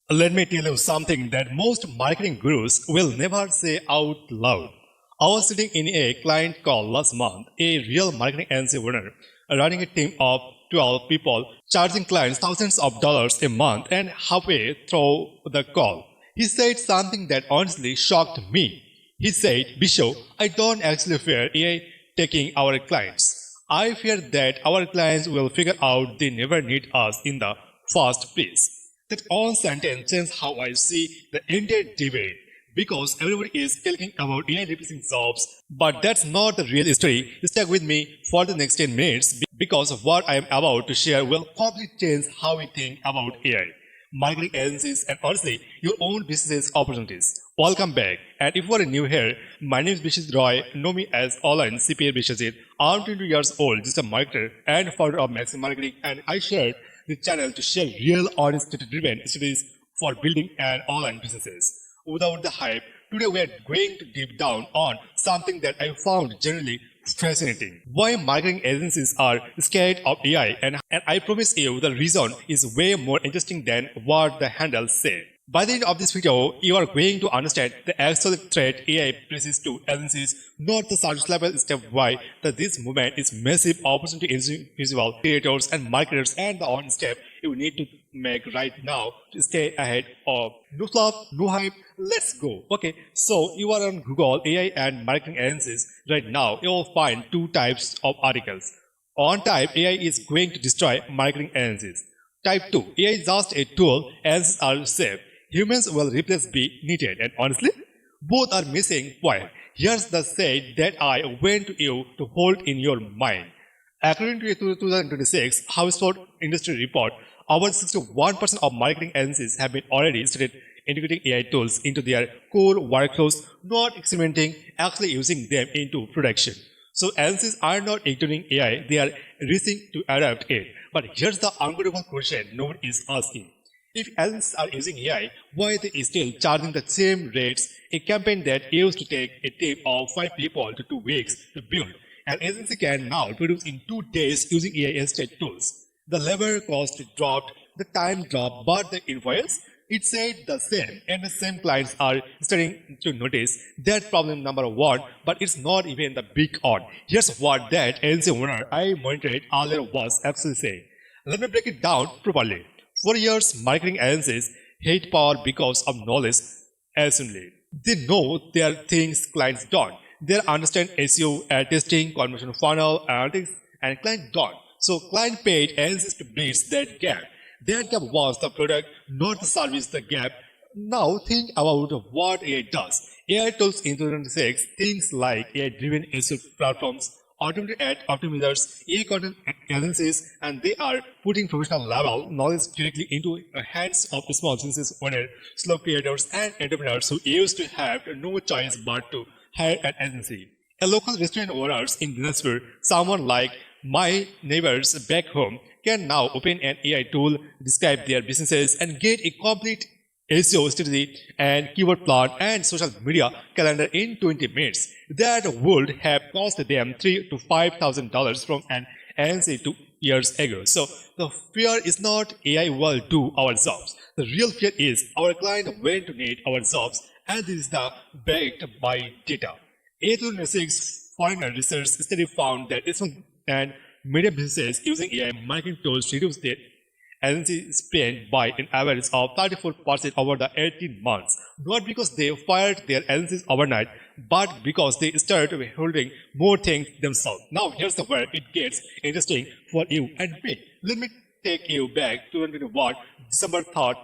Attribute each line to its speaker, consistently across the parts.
Speaker 1: Let me tell you something that most marketing gurus will never say out loud. I was sitting in a client call last month, a real marketing agency owner, running a team of 12 people, charging clients thousands of dollars a month, and halfway through the call, he said something that honestly shocked me. He said, Bisho, I don't actually fear AI taking our clients. I fear that our clients will figure out they never need us in the first place. That one sentence changed how I see the entire debate because everybody is talking about AI replacing jobs, but that's not the real story. Stick with me for the next 10 minutes because of what I am about to share will completely change how we think about AI, marketing agencies, and honestly, your own business opportunities. Welcome back. And if you are new here, my name is Bisho Roy. Know me as online CPA Bishajit. I'm 20 years old, just a marketer and founder of Maxbe Marketing, and I shared the channel to share real, honest, data-driven strategies for building and online businesses. Without the hype, today we are going to deep down on something that I found generally fascinating. Why marketing agencies are scared of AI, and I promise you the reason is way more interesting than what the handles say. By the end of this video, you are going to understand the actual threat AI places to agencies, not the surface level step why that this movement is massive opportunity in visual creators and marketers, and the one step you need to make right now to stay ahead of no fluff, no hype. Let's go. Okay, so you are on Google AI and marketing agencies right now. You will find two types of articles. On type, AI is going to destroy marketing agencies. Type 2, AI is just a tool, agencies are safe. Humans will replace be needed, and honestly, both are missing point. Here's the say that I want you to hold in your mind. According to a 2026 Household Industry Report, over 61% of marketing agencies have been already started integrating AI tools into their core workflows, not experimenting, actually using them into production. So agencies are not ignoring AI, they are racing to adapt it. But here's the uncomfortable question no one is asking. If agencies are using AI, why are they still charging the same rates? A campaign that used to take a team of 5 people to 2 weeks to build, an agency can now produce in 2 days using AI assisted tools. The labor cost dropped, the time dropped, but the invoice, it said the same, and the same clients are starting to notice that problem number one, but it's not even the big odd. Here's what that agency owner I monitored earlier was actually saying. Let me break it down properly. For years, marketing agencies hate power because of knowledge assembly. They know there are things clients don't. They understand SEO, ad testing, conversion funnel, analytics, and clients don't. So client paid agencies to bridge that gap. That gap was the product, not the service, the gap. Now think about what AI does. AI tools in 2006, things like AI-driven SEO platforms, automated ad optimizers, AI content agencies, and they are putting professional level knowledge directly into the hands of small businesses owners, slow creators, and entrepreneurs who used to have no choice but to hire an agency. A local restaurant owners in Dinasur, someone like my neighbors back home, can now open an AI tool, describe their businesses, and get a complete SEO strategy and keyword plan and social media calendar in 20 minutes. That would have cost them $3,000 to $5,000 from an agency 2 years ago. So the fear is not AI will do our jobs. The real fear is our client went to need our jobs, and this is the backed by data. A 2006 foreign research study found that small and medium businesses using AI marketing tools reduce their agency spend by an average of 34% over the 18 months. Not because they fired their agencies overnight, but because they started holding more things themselves. Now here's the where it gets interesting for you and me. Let me take you back to 2021, December 3rd,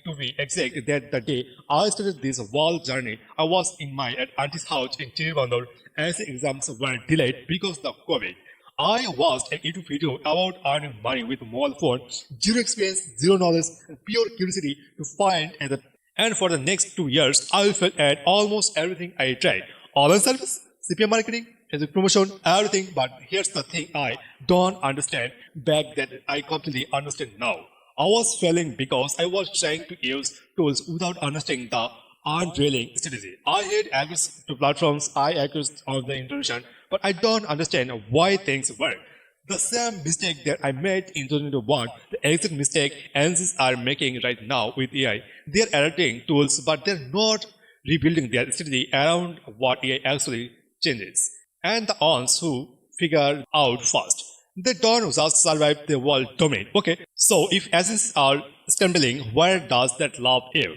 Speaker 1: to be exact, that the day I started this wild journey, I was in my auntie's house in Tiruvandor as exams were delayed because of COVID. I watched a YouTube video about earning money with mobile phone, zero experience, zero knowledge, and pure curiosity to find and for the next 2 years, I failed at almost everything I tried. Online service, CPM marketing, Facebook promotion, everything. But here's the thing I don't understand back that I completely understand now. I was failing because I was trying to use tools without understanding the untrailing strategy. I had access to platforms, I access of the information, but I don't understand why things work. The same mistake that I made in 2021, the exact mistake analysts are making right now with AI. They're adapting tools, but they're not rebuilding their strategy around what AI actually changes. And the ones who figure out fast, they don't just survive, they will dominate. Okay, so if agents are stumbling, where does that love you?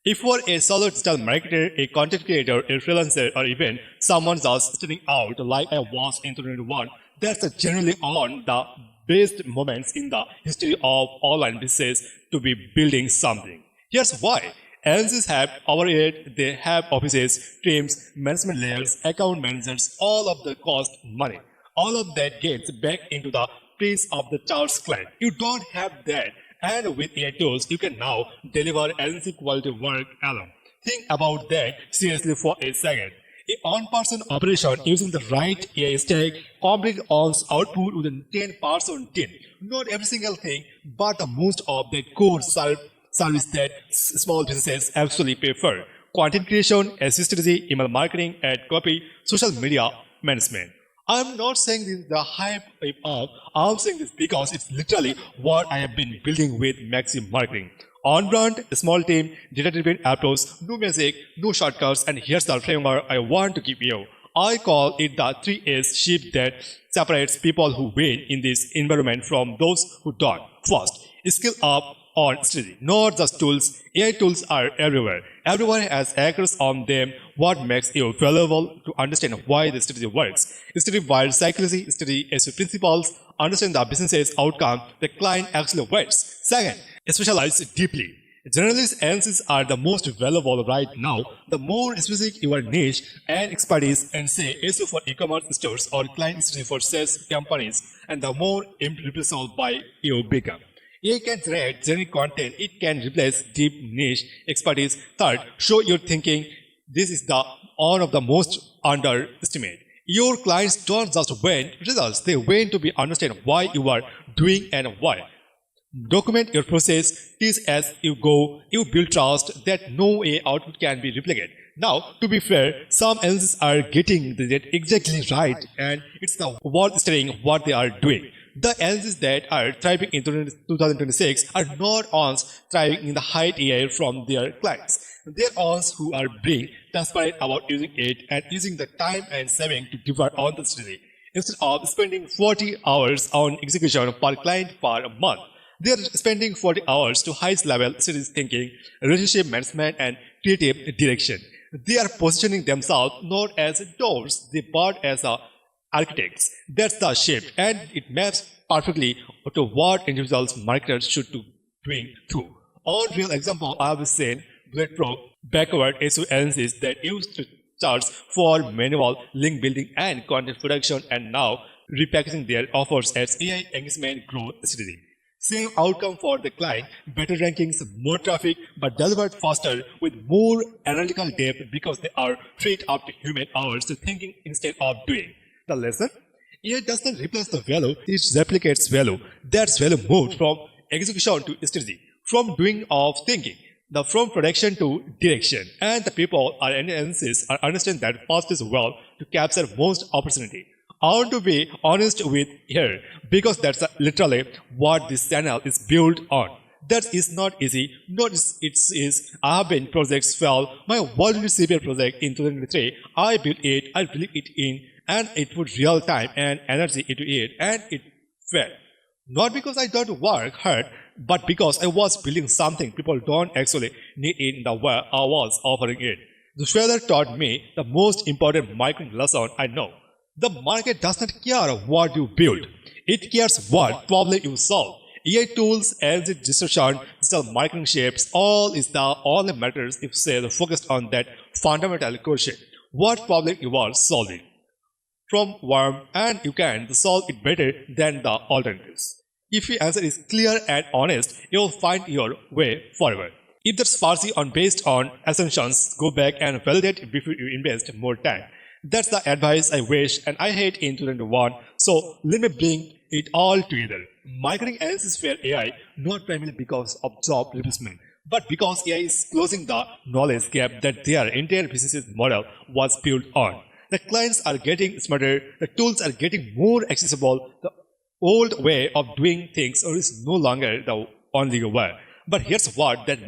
Speaker 1: If you are a solo digital marketer, a content creator, a freelancer, or even someone just standing out like I was in 2021, that's generally on the best moments in the history of online business to be building something. Here's why. Agencies have overhead, they have offices, teams, management layers, account managers, all of the cost money. All of that gets back into the piece of the charts client. You don't have that. And with AI tools, you can now deliver agency quality work alone. Think about that seriously for a second. A on-person operation using the right AI stack completely owns output within 10% team. Not every single thing, but the most of the core service that small businesses actually pay for. Content creation, strategy, email marketing, ad copy, social media management. I'm not saying this is the hype up. I'm saying this because it's literally what I have been building with Maxbe marketing. On brand, a small team, data-driven approach, no magic, no shortcuts, and here's the framework I want to give you. I call it the 3S shape that separates people who win in this environment from those who don't. First, skill up on strategy, not just tools. AI tools are everywhere. Everyone has access on them. What makes you valuable to understand why the strategy works? Study wild psychology, study SEO principles, understand the business's outcome the client actually wants. Second, specialize deeply. Generalist answers are the most valuable right now. The more specific your niche and expertise and say SEO for e-commerce stores or client strategy for sales companies, and the more irreplaceable by you become. AI can generate generic content. It can replace deep niche expertise. Third, show your thinking. This is the one of the most underestimated. Your clients don't just win results. They win to be understand why you are doing and why. Document your process, teach as you go, you build trust that no AI output can be replicated. Now, to be fair, some analysts are getting that exactly right, and it's the worth studying what they are doing. The analysts that are thriving in 2026 are not ones thriving in the high AI from their clients. They're ones who are being transparent about using it and using the time and saving to deliver on the strategy. Instead of spending 40 hours on execution per client per month, they are spending 40 hours to highest level strategic thinking, relationship management, and creative direction. They are positioning themselves not as doors, but as architects. That's the shift, and it maps perfectly to what individuals marketers should be doing too. On real example, I have seen Bulletproof backward SEO analysis that used to charge for manual link building and content production, and now repackaging their offers as AI engagement growth strategy. Same outcome for the client, better rankings, more traffic, but delivered faster with more analytical depth because they are freed up to human hours to thinking instead of doing. The lesson? AI doesn't replace the value, it replicates value. That's value moved from execution to strategy, from doing of thinking, from production to direction. And the people are analysis are understand that fast is well to capture most opportunity. I want to be honest with here because that's literally what this channel is built on. That is not easy. Not it is. I have been projects fail. My world CPR project in 2023, I built it, I believe it in, and it put real time and energy into it, and it failed. Not because I don't work hard, but because I was building something people don't actually need in the way I was offering it. The failure taught me the most important marketing lesson I know. The market does not care what you build. It cares what problem you solve. AI tools, energy disruption, digital marketing shapes, all is the only matters if say focused on that fundamental question. What problem you are solving? From warm, and you can solve it better than the alternatives. If your answer is clear and honest, you will find your way forward. If that's farsy or based on assumptions, go back and validate it before you invest more time. That's the advice I wish and I hate in 2021. So let me bring it all together. Marketing analysis for AI not primarily because of job replacement, but because AI is closing the knowledge gap that their entire business model was built on. The clients are getting smarter, the tools are getting more accessible, the old way of doing things is no longer the only way. But here's what that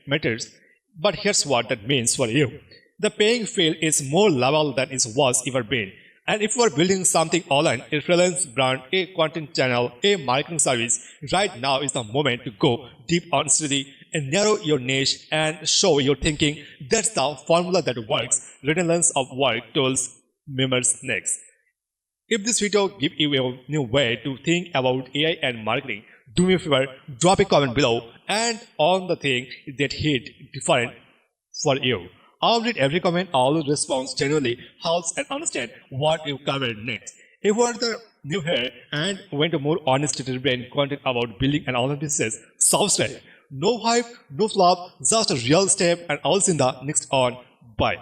Speaker 1: matters. But here's what that means for you. The playing field is more level than it was ever been. And if you are building something online, a freelance brand, a content channel, a marketing service, right now is the moment to go deep on study and narrow your niche and show your thinking. That's the formula that works. Redundance of work tools members next. If this video gives you a new way to think about AI and marketing, do me a favor, drop a comment below and on the thing that hit different for you. I'll read every comment, all response genuinely helps and understand what you covered next. If you are the new here and want a more honest brain content about building an online business, subscribe. No hype, no flop, just a real step, and I'll see you in the next on. Bye.